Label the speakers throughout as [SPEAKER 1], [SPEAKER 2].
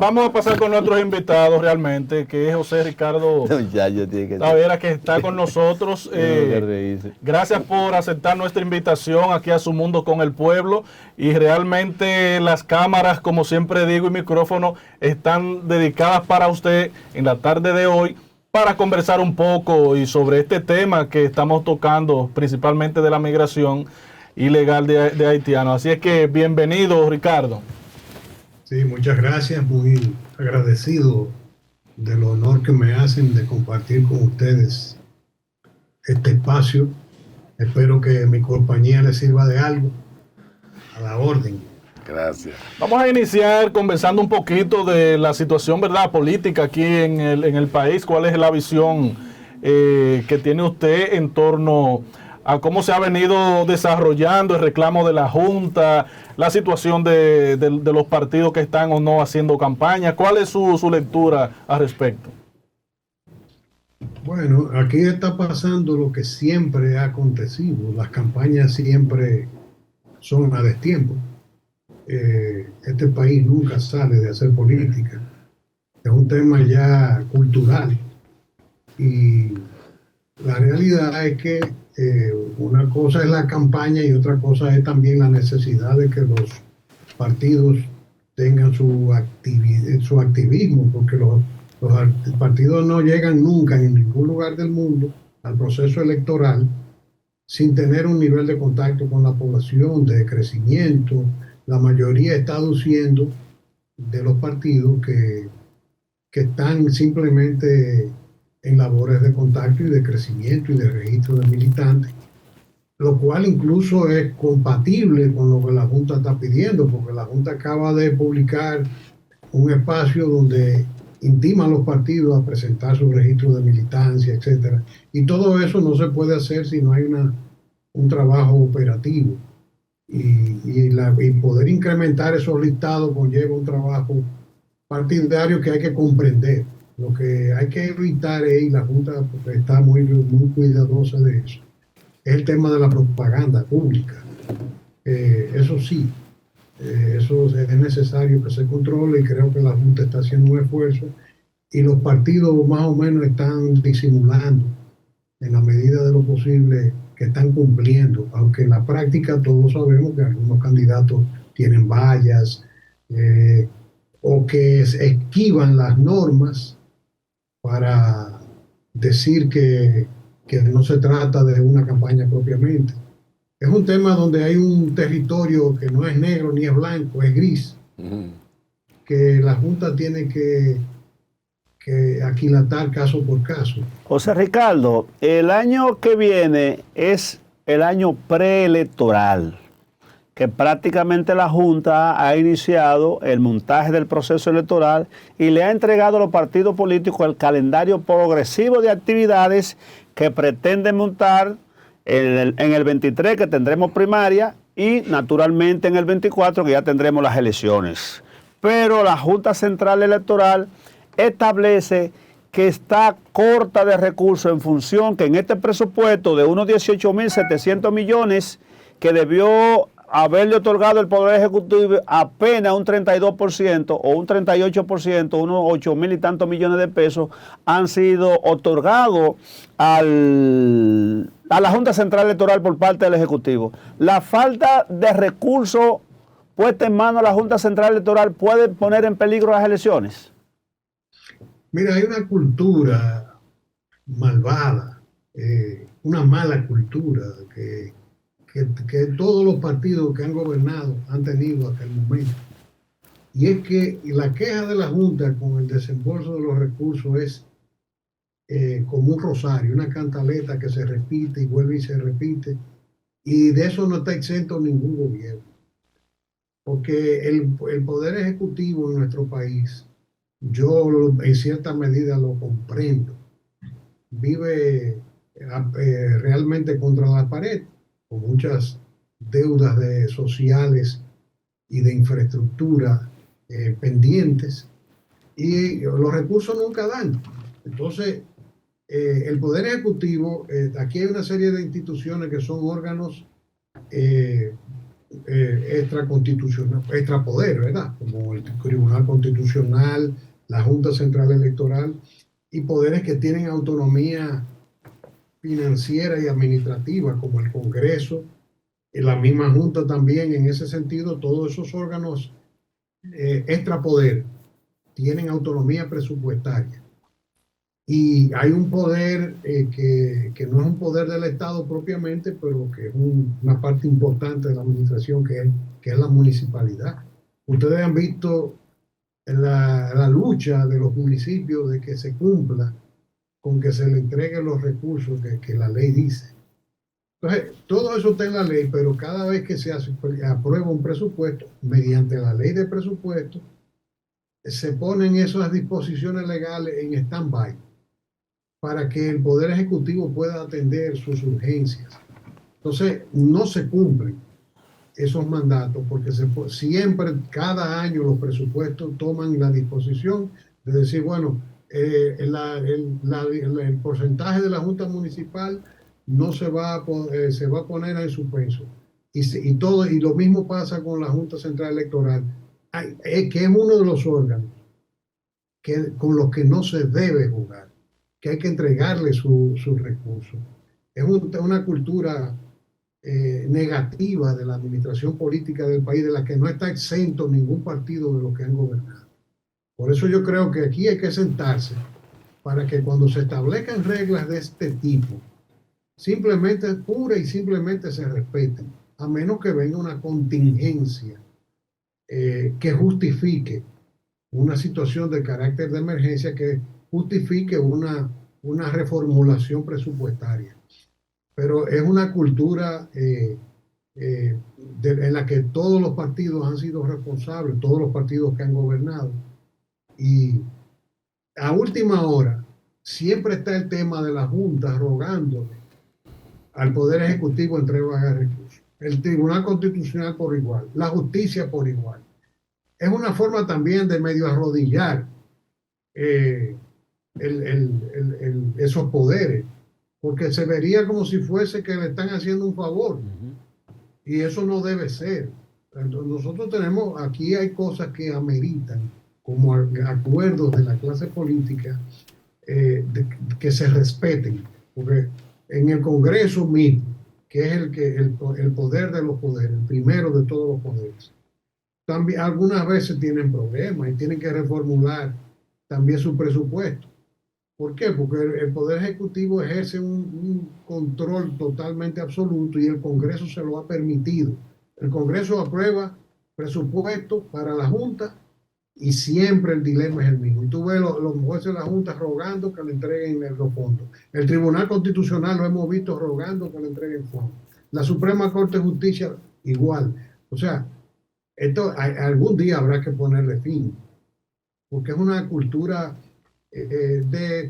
[SPEAKER 1] Vamos a pasar con nuestros invitados realmente, que es José Ricardo Tavera, que está con nosotros. Gracias por aceptar nuestra invitación aquí a Su Mundo con el Pueblo. Y realmente las cámaras, como siempre digo, y micrófonos están dedicadas para usted en la tarde de hoy para conversar un poco y sobre este tema que estamos tocando, principalmente de la migración ilegal de haitianos. Así es que bienvenido, Ricardo.
[SPEAKER 2] Sí, muchas gracias, muy agradecido del honor que me hacen de compartir con ustedes este espacio. Espero que mi compañía les sirva de algo, a la orden.
[SPEAKER 1] Gracias. Vamos a iniciar conversando un poquito de la situación, ¿verdad?, política aquí en el país. ¿Cuál es la visión que tiene usted en torno a cómo se ha venido desarrollando el reclamo de la Junta, la situación de los partidos que están o no haciendo campaña? ¿Cuál es su lectura al respecto?
[SPEAKER 2] Bueno, aquí está pasando lo que siempre ha acontecido. Las campañas siempre son a destiempo. Este país nunca sale de hacer política. Es un tema ya cultural. Y la realidad es que una cosa es la campaña y otra cosa es también la necesidad de que los partidos tengan su activismo, porque los partidos no llegan nunca en ningún lugar del mundo al proceso electoral sin tener un nivel de contacto con la población, de crecimiento. La mayoría está aduciendo de los partidos que están simplemente en labores de contacto y de crecimiento y de registro de militantes, lo cual incluso es compatible con lo que la Junta está pidiendo, porque la Junta acaba de publicar un espacio donde intima a los partidos a presentar su registro de militancia, etcétera. Y todo eso no se puede hacer si no hay un trabajo operativo. Y poder incrementar esos listados conlleva un trabajo partidario que hay que comprender. Lo que hay que evitar es, y la Junta está muy cuidadosa de eso, es el tema de la propaganda pública. Eso sí, eso es necesario que se controle y creo que la Junta está haciendo un esfuerzo y los partidos más o menos están disimulando en la medida de lo posible que están cumpliendo, aunque en la práctica todos sabemos que algunos candidatos tienen vallas o que esquivan las normas para decir que no se trata de una campaña propiamente. Es un tema donde hay un territorio que no es negro ni es blanco, es gris, que la Junta tiene que aquilatar caso por caso.
[SPEAKER 3] José Ricardo, el año que viene es el año preelectoral, que prácticamente la Junta ha iniciado el montaje del proceso electoral y le ha entregado a los partidos políticos el calendario progresivo de actividades que pretenden montar en el 23, que tendremos primaria, y naturalmente en el 24, que ya tendremos las elecciones. Pero la Junta Central Electoral establece que está corta de recursos en función que en este presupuesto de unos 18.700 millones que debió haberle otorgado el Poder Ejecutivo apenas un 32% o un 38%, unos 8.000 y tantos millones de pesos han sido otorgados a la Junta Central Electoral por parte del Ejecutivo. La falta de recursos puesta en manos de la Junta Central Electoral puede poner en peligro las elecciones.
[SPEAKER 2] Mira, hay una cultura malvada, una mala cultura que todos los partidos que han gobernado han tenido hasta el momento. Y es que la queja de la Junta con el desembolso de los recursos es como un rosario, una cantaleta que se repite y vuelve y se repite. Y de eso no está exento ningún gobierno. Porque el poder ejecutivo en nuestro país, yo en cierta medida lo comprendo, vive realmente contra la pared, con muchas deudas sociales y de infraestructura pendientes, y los recursos nunca dan. Entonces, el Poder Ejecutivo, aquí hay una serie de instituciones que son órganos extraconstitucional, extrapoder, ¿verdad? Como el Tribunal Constitucional, la Junta Central Electoral, y poderes que tienen autonomía financiera y administrativa, como el Congreso, y la misma Junta también. En ese sentido, todos esos órganos extrapoder tienen autonomía presupuestaria. Y hay un poder que no es un poder del Estado propiamente, pero que es una parte importante de la administración, que es la municipalidad. Ustedes han visto la lucha de los municipios de que se cumpla con que se le entreguen los recursos que la ley dice. Entonces, todo eso está en la ley, pero cada vez que se aprueba un presupuesto, mediante la ley de presupuesto, se ponen esas disposiciones legales en stand-by para que el Poder Ejecutivo pueda atender sus urgencias. Entonces, no se cumplen esos mandatos porque siempre, cada año, los presupuestos toman la disposición de decir, bueno, el porcentaje de la Junta Municipal no se va a poner en suspenso. Y lo mismo pasa con la Junta Central Electoral, que es uno de los órganos con los que no se debe jugar, que hay que entregarle sus recursos. Es una cultura negativa de la administración política del país, de la que no está exento ningún partido de los que han gobernado. Por eso yo creo que aquí hay que sentarse para que cuando se establezcan reglas de este tipo, simplemente, pura y simplemente se respeten, a menos que venga una contingencia que justifique una situación de carácter de emergencia, que justifique una reformulación presupuestaria. Pero es una cultura en la que todos los partidos han sido responsables, todos los partidos que han gobernado. Y a última hora siempre está el tema de la Junta rogándole al Poder Ejecutivo entregar recursos. El Tribunal Constitucional por igual, la justicia por igual. Es una forma también de medio arrodillar esos poderes, porque se vería como si fuese que le están haciendo un favor. Y eso no debe ser. Nosotros tenemos, aquí hay cosas que ameritan, como acuerdos de la clase política, que se respeten, porque en el Congreso mismo, que es el poder de los poderes, el primero de todos los poderes, también algunas veces tienen problemas y tienen que reformular también su presupuesto. ¿Por qué? Porque el Poder Ejecutivo ejerce un control totalmente absoluto y el Congreso se lo ha permitido. El Congreso aprueba presupuesto para la Junta y siempre el dilema es el mismo. Y tú ves los jueces de la Junta rogando que le entreguen los fondos. El Tribunal Constitucional lo hemos visto rogando que le entreguen fondos. La Suprema Corte de Justicia igual. O sea, esto algún día habrá que ponerle fin, porque es una cultura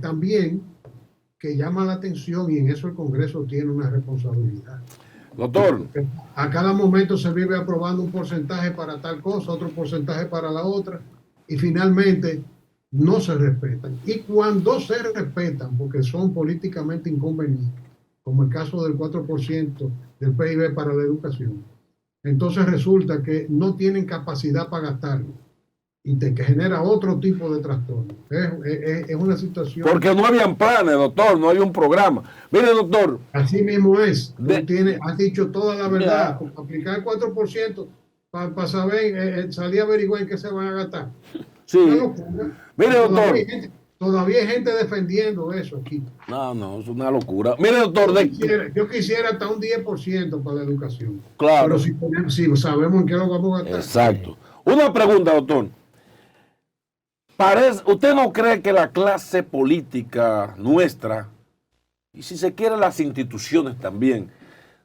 [SPEAKER 2] también que llama la atención, y en eso el Congreso tiene una responsabilidad.
[SPEAKER 4] Doctor.
[SPEAKER 2] A cada momento se vive aprobando un porcentaje para tal cosa, otro porcentaje para la otra, y finalmente no se respetan. Y cuando se respetan, porque son políticamente inconvenientes, como el caso del 4% del PIB para la educación, entonces resulta que no tienen capacidad para gastarlo y que genera otro tipo de trastorno. Es una situación...
[SPEAKER 4] Porque no habían planes, doctor, no hay un programa. Mire, doctor.
[SPEAKER 2] Así mismo es. Has dicho toda la verdad. Yeah. Aplicar el 4% para saber, salir a averiguar en qué se van a gastar.
[SPEAKER 4] Sí. Mire, doctor.
[SPEAKER 2] Todavía hay gente defendiendo eso aquí.
[SPEAKER 4] No, es una locura. Mire, doctor.
[SPEAKER 2] Yo quisiera hasta un 10% para la educación.
[SPEAKER 4] Claro.
[SPEAKER 2] Pero si sabemos en qué lo vamos a gastar.
[SPEAKER 4] Exacto. Una pregunta, doctor. ¿Usted no cree que la clase política nuestra, y si se quiere las instituciones también,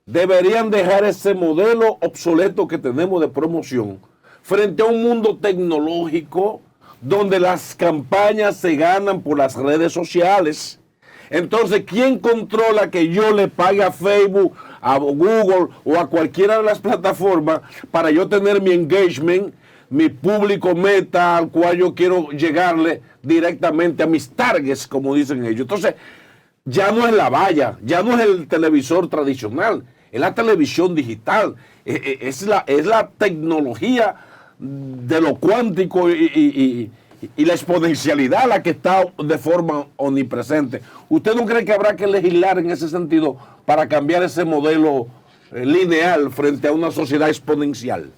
[SPEAKER 4] deberían dejar ese modelo obsoleto que tenemos de promoción frente a un mundo tecnológico donde las campañas se ganan por las redes sociales? Entonces, ¿quién controla que yo le pague a Facebook, a Google o a cualquiera de las plataformas para yo tener mi engagement, mi público meta al cual yo quiero llegarle directamente a mis targets, como dicen ellos? Entonces, ya no es la valla, ya no es el televisor tradicional, es la televisión digital, es la tecnología de lo cuántico y la exponencialidad la que está de forma omnipresente. ¿Usted no cree que habrá que legislar en ese sentido para cambiar ese modelo lineal frente a una sociedad exponencial?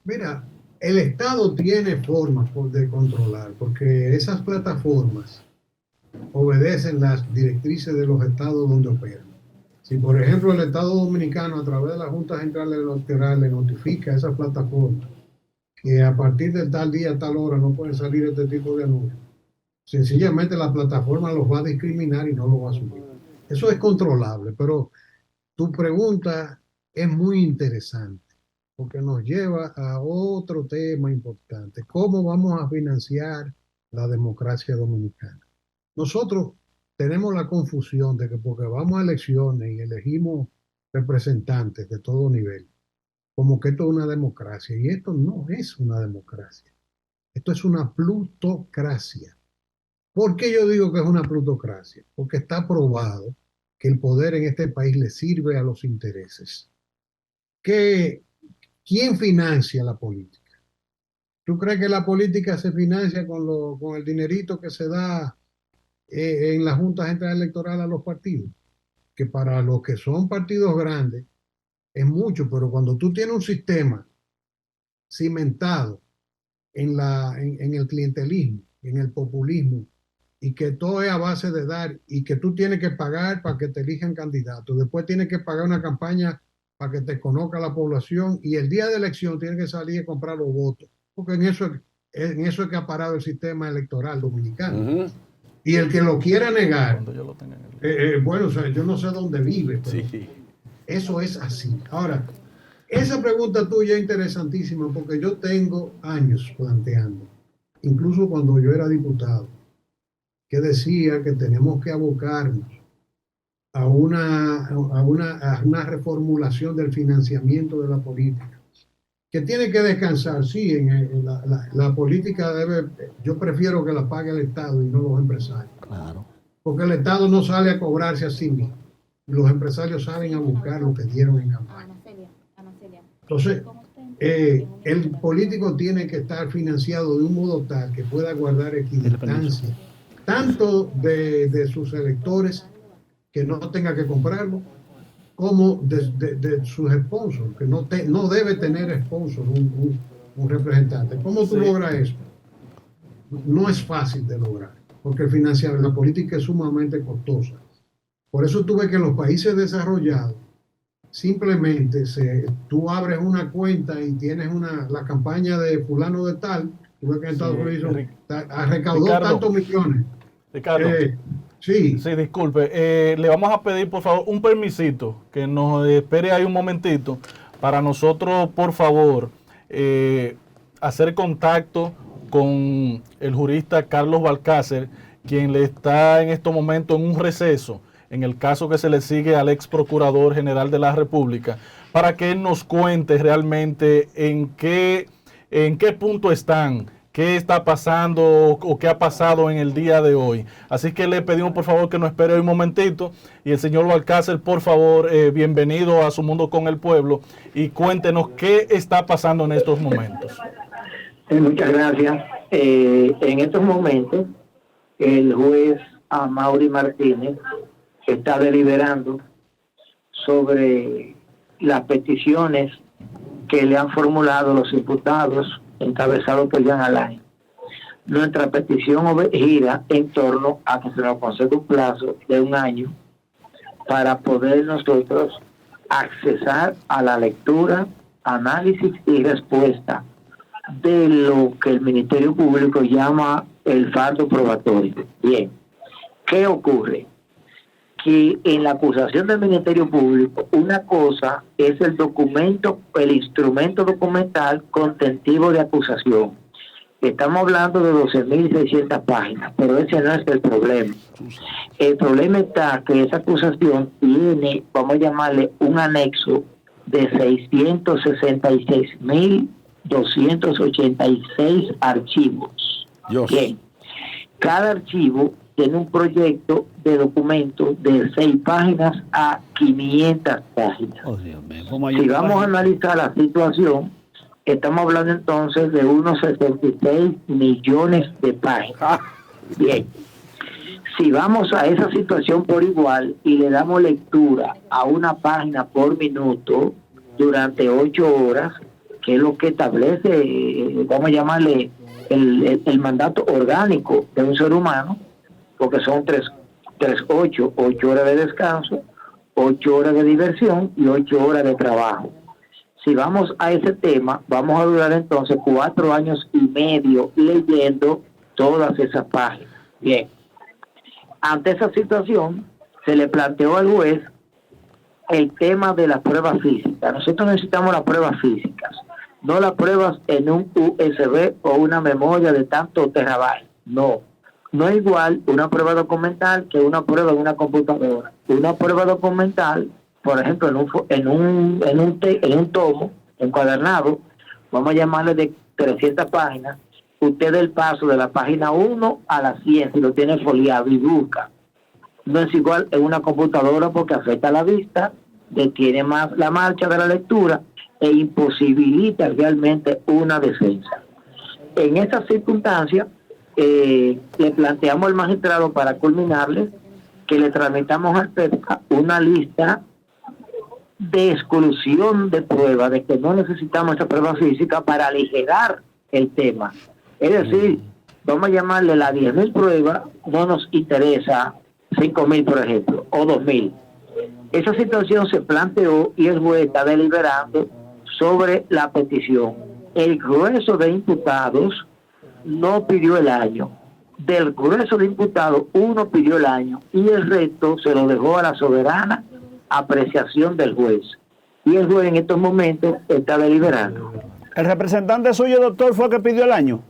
[SPEAKER 2] Mira, el Estado tiene formas de controlar, porque esas plataformas obedecen las directrices de los estados donde operan. Si, por ejemplo, el Estado Dominicano, a través de la Junta Central Electoral, le notifica a esa plataforma que a partir de tal día, tal hora, no pueden salir este tipo de anuncios, sencillamente la plataforma los va a discriminar y no los va a subir. Eso es controlable, pero tu pregunta es muy interesante, porque nos lleva a otro tema importante. ¿Cómo vamos a financiar la democracia dominicana? Nosotros tenemos la confusión de que porque vamos a elecciones y elegimos representantes de todo nivel, como que esto es una democracia, y esto no es una democracia. Esto es una plutocracia. ¿Por qué yo digo que es una plutocracia? Porque está probado que el poder en este país le sirve a los intereses. ¿Quién financia la política? ¿Tú crees que la política se financia con el dinerito que se da en la Junta Central Electoral a los partidos? Que para los que son partidos grandes es mucho, pero cuando tú tienes un sistema cimentado en el clientelismo, en el populismo, y que todo es a base de dar, y que tú tienes que pagar para que te elijan candidatos, después tienes que pagar una campaña para que te conozca la población, y el día de elección tienes que salir a comprar los votos, porque en eso es que ha parado el sistema electoral dominicano. Y el que lo quiera negar, bueno, o sea, yo no sé dónde vive, pero sí, eso es así. Ahora, esa pregunta tuya es interesantísima, porque yo tengo años planteando, incluso cuando yo era diputado, que decía que tenemos que abocarnos a una reformulación del financiamiento de la política, que tiene que descansar, sí, la política yo prefiero que la pague el Estado y no los empresarios.
[SPEAKER 3] Claro.
[SPEAKER 2] Porque el Estado no sale a cobrarse a sí mismo, y los empresarios salen a buscar lo que dieron en campaña. Entonces, el político tiene que estar financiado de un modo tal que pueda guardar equidistancia, tanto de sus electores, que no tenga que comprarlo, como de sus sponsors, que no debe tener sponsors un representante. ¿Cómo tú logras eso? No es fácil de lograr, porque el financiamiento, la política es sumamente costosa. Por eso tú ves que en los países desarrollados, simplemente tú abres una cuenta y tienes la campaña de fulano de tal, tú ves que en Estados Unidos recaudó tantos millones.
[SPEAKER 1] Ricardo, sí, disculpe, le vamos a pedir por favor un permisito, que nos espere ahí un momentito, para nosotros por favor hacer contacto con el jurista Carlos Balcácer, quien le está en estos momentos en un receso, en el caso que se le sigue al ex procurador general de la República, para que él nos cuente realmente en qué punto están, qué está pasando o qué ha pasado en el día de hoy. Así que le pedimos por favor que nos espere un momentito, y el señor Balcácer, por favor, bienvenido a Su Mundo con el Pueblo, y cuéntenos qué está pasando en estos momentos.
[SPEAKER 5] Muchas gracias. En estos momentos, el juez Amaury Martínez está deliberando sobre las peticiones que le han formulado los imputados encabezados por Jean Alain. Nuestra petición gira en torno a que se nos conceda un plazo de 1 año para poder nosotros accesar a la lectura, análisis y respuesta de lo que el Ministerio Público llama el fardo probatorio. Bien, ¿qué ocurre? Que en la acusación del Ministerio Público, una cosa es el documento, el instrumento documental contentivo de acusación. Estamos hablando de 12.600 páginas, pero ese no es el problema. El problema está que esa acusación tiene, vamos a llamarle, un anexo de 666.286 archivos.
[SPEAKER 4] Dios.
[SPEAKER 5] Bien. Cada archivo tiene un proyecto de documento de 6 páginas a 500 páginas.
[SPEAKER 3] Oh, Dios mío,
[SPEAKER 5] si vamos a analizar la situación, estamos hablando entonces de unos 66 millones de páginas. Bien, si vamos a esa situación por igual y le damos lectura a una página por minuto durante 8 horas, que es lo que establece, vamos a llamarle el mandato orgánico de un ser humano, porque son 8 horas de descanso, 8 horas de diversión y 8 horas de trabajo. Si vamos a ese tema, vamos a durar entonces 4 años y medio leyendo todas esas páginas. Bien, ante esa situación se le planteó al juez el tema de las pruebas físicas. Nosotros necesitamos las pruebas físicas, no las pruebas en un USB o una memoria de tantos terabytes. No es igual una prueba documental que una prueba en una computadora. Una prueba documental, por ejemplo, en un tomo encuadernado, vamos a llamarle de 300 páginas, usted da el paso de la página 1 a la 100, si lo tiene foliado y busca. No es igual en una computadora porque afecta la vista, detiene más la marcha de la lectura e imposibilita realmente una defensa. En esas circunstancias, le planteamos al magistrado para culminarle que le tramitamos al PEPCA una lista de exclusión de pruebas, de que no necesitamos esa prueba física para aligerar el tema. Es decir, vamos a llamarle las 10.000 pruebas, no nos interesa 5.000, por ejemplo, o 2.000. Esa situación se planteó y el juez está deliberando sobre la petición. El grueso de imputados no pidió el año. Del grueso de imputados, uno pidió el año y el resto se lo dejó a la soberana apreciación del juez. Y el juez en estos momentos está deliberando.
[SPEAKER 3] ¿El representante suyo, doctor, fue el que pidió el año?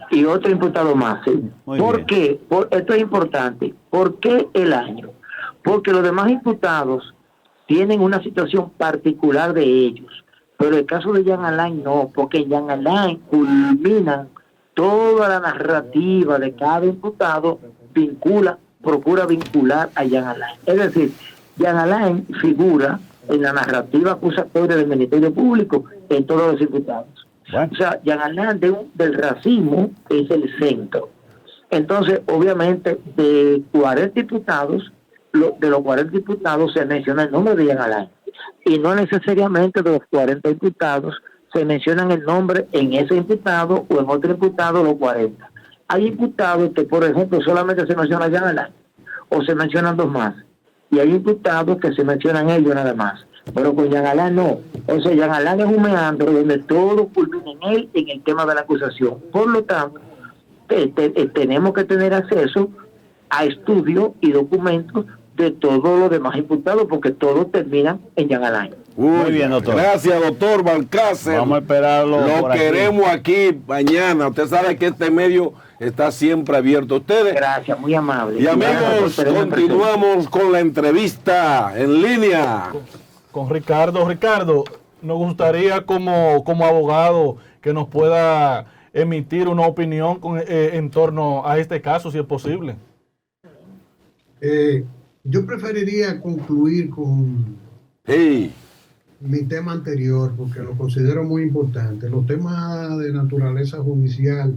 [SPEAKER 5] Y otro imputado más, ¿sí? ¿Por qué? Esto es importante. ¿Por qué el año? Porque los demás imputados tienen una situación particular de ellos. Pero el caso de Jean Alain no, porque en Jean Alain culminan toda la narrativa de cada imputado, procura vincular a Jean Alain. Es decir, Jean Alain figura en la narrativa acusatoria del Ministerio Público en todos los imputados. Bueno. O sea, Jean Alain del racismo es el centro. Entonces, obviamente, de 40 diputados, de los 40 diputados se menciona el nombre de Jean Alain. Y no necesariamente de los 40 imputados se mencionan el nombre en ese imputado o en otro imputado los 40. Hay imputados que, por ejemplo, solamente se menciona Jean Alain o se mencionan 2 más. Y hay imputados que se mencionan ellos nada más. Pero con Jean Alain no. O sea, Jean Alain es un meandro donde todo culmina en él en el tema de la acusación. Por lo tanto, tenemos que tener acceso a estudios y documentos de todos los demás imputados porque todos terminan en Jean Alain.
[SPEAKER 4] Muy bien, doctor. Gracias, doctor Balcácer.
[SPEAKER 3] Vamos a esperarlo.
[SPEAKER 4] Lo queremos aquí mañana. Usted sabe que este medio está siempre abierto a ustedes.
[SPEAKER 5] Gracias, muy amable.
[SPEAKER 4] Y amigos, continuamos con la entrevista en línea.
[SPEAKER 1] Con Ricardo. Ricardo, nos gustaría como abogado que nos pueda emitir una opinión en torno a este caso, si es posible.
[SPEAKER 2] Yo preferiría concluir con mi tema anterior, porque lo considero muy importante. Los temas de naturaleza judicial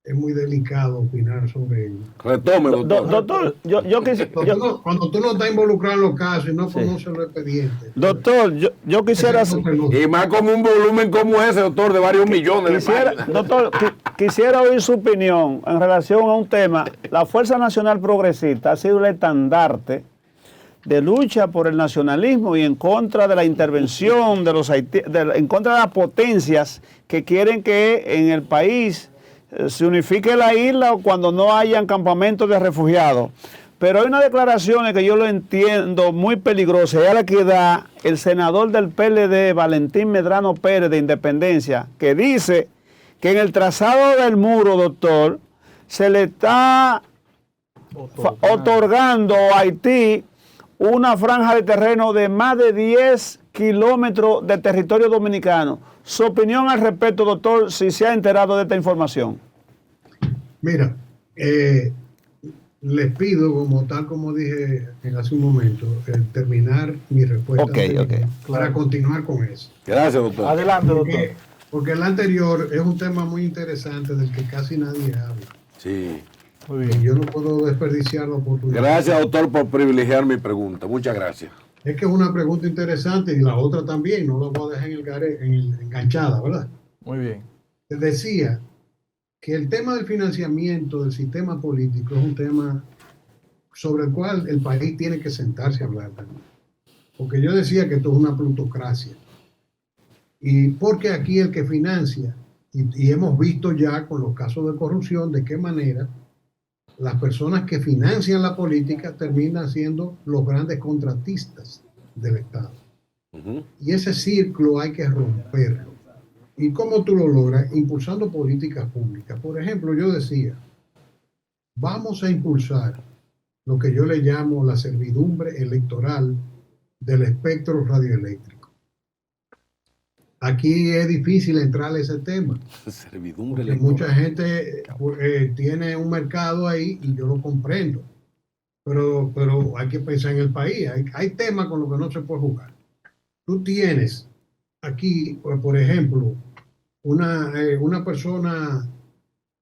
[SPEAKER 2] es muy delicado opinar sobre ellos.
[SPEAKER 4] Retome, doctor.
[SPEAKER 3] Doctor,
[SPEAKER 2] cuando tú no estás involucrado en los casos y no conoces los expedientes.
[SPEAKER 3] Doctor, yo quisiera...
[SPEAKER 4] Y más como un volumen como ese, doctor, de varios millones de páginas.
[SPEAKER 3] Doctor, quisiera oír su opinión en relación a un tema. La Fuerza Nacional Progresista ha sido el estandarte de lucha por el nacionalismo y en contra de la intervención de los en contra de las potencias que quieren que en el país se unifique la isla cuando no hayan campamentos de refugiados. Pero hay unas declaraciones que yo lo entiendo muy peligrosas. Ya la que da el senador del PLD, Valentín Medrano Pérez, de Independencia, que dice que en el trazado del muro, doctor, se le está otorgando a Haití una franja de terreno de más de 10 kilómetros de territorio dominicano. Su opinión al respecto, doctor, si se ha enterado de esta información.
[SPEAKER 2] Mira, les pido, como dije hace un momento, terminar mi respuesta para continuar con eso.
[SPEAKER 4] Gracias, doctor.
[SPEAKER 1] Adelante, doctor.
[SPEAKER 2] Porque el anterior es un tema muy interesante del que casi nadie habla.
[SPEAKER 4] Sí.
[SPEAKER 2] Muy bien. Y yo no puedo desperdiciar la oportunidad.
[SPEAKER 4] Gracias, doctor, por privilegiar mi pregunta. Muchas gracias.
[SPEAKER 2] Es que es una pregunta interesante y la otra también, no la voy a dejar enganchada, ¿verdad?
[SPEAKER 1] Muy bien.
[SPEAKER 2] Te decía que el tema del financiamiento del sistema político es un tema sobre el cual el país tiene que sentarse a hablar también. Porque yo decía que esto es una plutocracia. Y porque aquí el que financia, y hemos visto ya con los casos de corrupción de qué manera las personas que financian la política terminan siendo los grandes contratistas del Estado. Y ese círculo hay que romperlo. ¿Y cómo tú lo logras? Impulsando políticas públicas. Por ejemplo, yo decía, vamos a impulsar lo que yo le llamo la servidumbre electoral del espectro radioeléctrico. Aquí es difícil entrar a ese tema.
[SPEAKER 4] Servidumbre
[SPEAKER 2] electoral. Mucha gente tiene un mercado ahí y yo lo comprendo. Pero hay que pensar en el país. Hay temas con los que no se puede jugar. Tú tienes aquí, por ejemplo, una persona,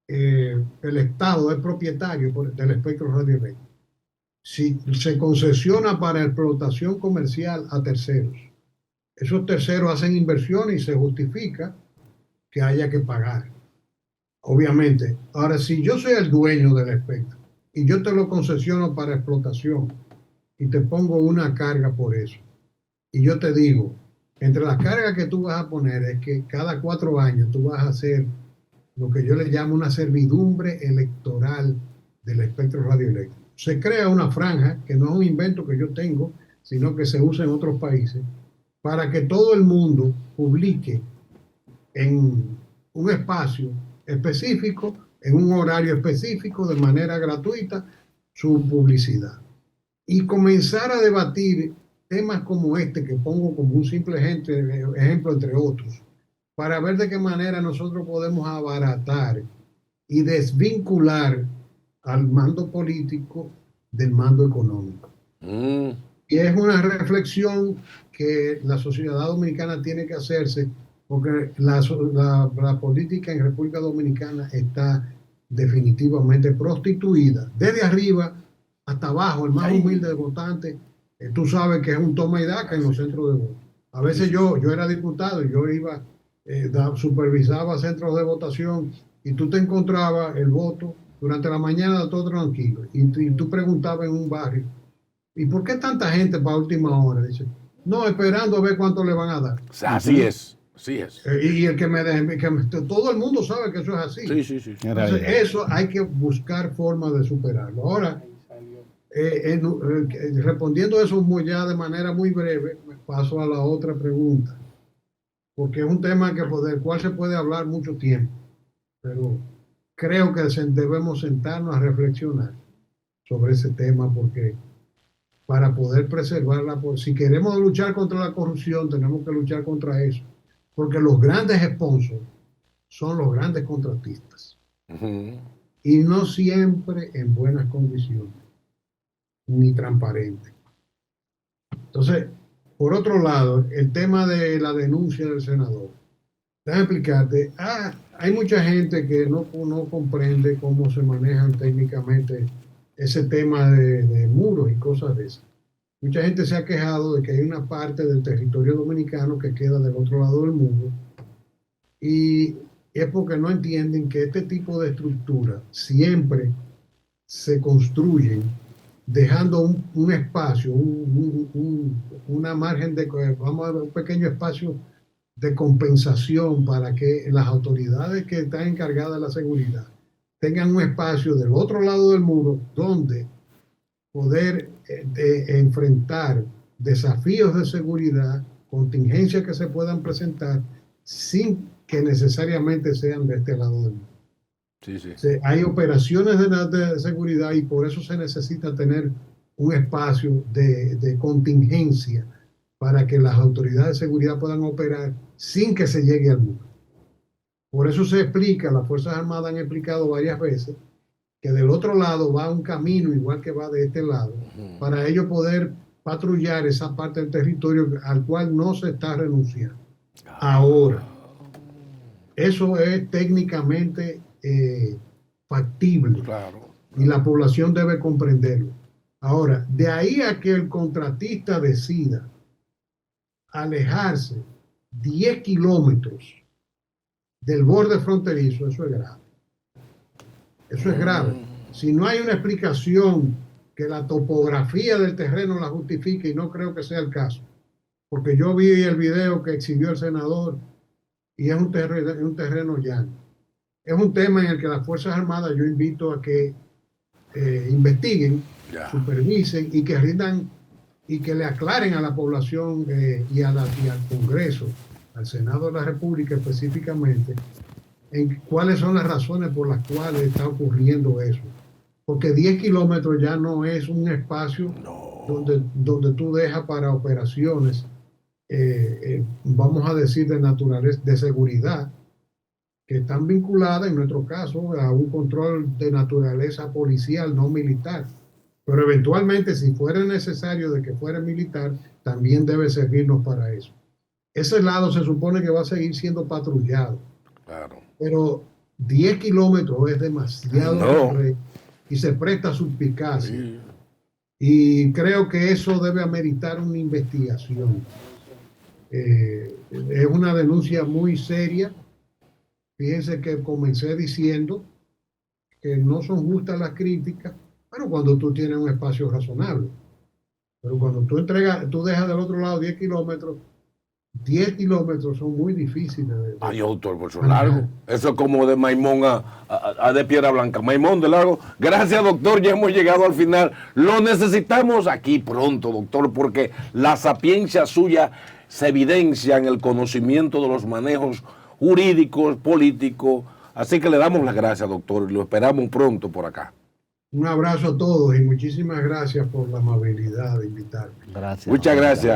[SPEAKER 2] el Estado es propietario del espectro radioeléctrico. Si se concesiona para explotación comercial a terceros, esos terceros hacen inversiones y se justifica que haya que pagar. Obviamente. Ahora, si yo soy el dueño del espectro y yo te lo concesiono para explotación y te pongo una carga por eso, y yo te digo, entre las cargas que tú vas a poner es que cada 4 años tú vas a hacer lo que yo le llamo una servidumbre electoral del espectro radioeléctrico. Se crea una franja, que no es un invento que yo tengo, sino que se usa en otros países, para que todo el mundo publique en un espacio específico, en un horario específico, de manera gratuita, su publicidad. Y comenzar a debatir temas como este, que pongo como un simple ejemplo entre otros, para ver de qué manera nosotros podemos abaratar y desvincular al mando político del mando económico. Y es una reflexión que la sociedad dominicana tiene que hacerse, porque la política en República Dominicana está definitivamente prostituida, desde arriba hasta abajo. El más humilde de votante, tú sabes que es un toma y daca en los centros de voto. A veces yo era diputado y yo iba, supervisaba centros de votación y tú te encontrabas el voto durante la mañana todo tranquilo y tú preguntabas en un barrio, ¿y por qué tanta gente para última hora? Dice, no, esperando a ver cuánto le van a dar.
[SPEAKER 4] Así es, así es.
[SPEAKER 2] Y el todo el mundo sabe que eso es así.
[SPEAKER 4] Sí.
[SPEAKER 2] Entonces, eso hay que buscar formas de superarlo. Ahora, respondiendo eso ya de manera muy breve, paso a la otra pregunta, porque es un tema del cual se puede hablar mucho tiempo, pero creo que debemos sentarnos a reflexionar sobre ese tema, porque para poder preservarla, si queremos luchar contra la corrupción, tenemos que luchar contra eso, porque los grandes sponsors son los grandes contratistas, y no siempre en buenas condiciones, ni transparentes. Entonces, por otro lado, el tema de la denuncia del senador. Déjame explicarte, hay mucha gente que no comprende cómo se manejan técnicamente ese tema de muros y cosas de esas. Mucha gente se ha quejado de que hay una parte del territorio dominicano que queda del otro lado del muro, y es porque no entienden que este tipo de estructuras siempre se construyen dejando un espacio, una margen un pequeño espacio de compensación para que las autoridades que están encargadas de la seguridad tengan un espacio del otro lado del muro donde poder enfrentar desafíos de seguridad, contingencias que se puedan presentar sin que necesariamente sean de este lado del muro. Hay operaciones de seguridad y por eso se necesita tener un espacio de contingencia para que las autoridades de seguridad puedan operar sin que se llegue al muro. Por eso se explica, las Fuerzas Armadas han explicado varias veces que del otro lado va un camino igual que va de este lado, para ellos poder patrullar esa parte del territorio al cual no se está renunciando. Ahora, eso es técnicamente factible,
[SPEAKER 4] Claro.
[SPEAKER 2] y la población debe comprenderlo. Ahora, de ahí a que el contratista decida alejarse 10 kilómetros del borde fronterizo, eso es grave. Eso es grave. Si no hay una explicación que la topografía del terreno la justifique, y no creo que sea el caso, porque yo vi el video que exhibió el senador y es un terreno llano. Es un tema en el que las Fuerzas Armadas yo invito a que investiguen, supervisen y que rindan y que le aclaren a la población y al Congreso, al Senado de la República específicamente, en cuáles son las razones por las cuales está ocurriendo eso. Porque 10 kilómetros ya no es un espacio donde tú dejas para operaciones, vamos a decir, de naturaleza, de seguridad, que están vinculadas, en nuestro caso, a un control de naturaleza policial, no militar. Pero eventualmente, si fuera necesario de que fuera militar, también debe servirnos para eso. Ese lado se supone que va a seguir siendo patrullado.
[SPEAKER 4] Claro.
[SPEAKER 2] Pero 10 kilómetros es demasiado y se presta a suspicacia. Sí. Y creo que eso debe ameritar una investigación. Es una denuncia muy seria. Fíjense que comencé diciendo que no son justas las críticas, pero cuando tú tienes un espacio razonable. Pero cuando tú dejas del otro lado 10 kilómetros, 10 kilómetros son muy difíciles.
[SPEAKER 4] Ay, doctor, por eso largo. Eso es como de Maimón a de Piedra Blanca. Maimón de largo. Gracias, doctor. Ya hemos llegado al final. Lo necesitamos aquí pronto, doctor, porque la sapiencia suya se evidencia en el conocimiento de los manejos jurídicos, políticos. Así que le damos las gracias, doctor, y lo esperamos pronto por acá.
[SPEAKER 2] Un abrazo a todos y muchísimas gracias por la amabilidad de invitarme.
[SPEAKER 3] Gracias.
[SPEAKER 4] Muchas gracias.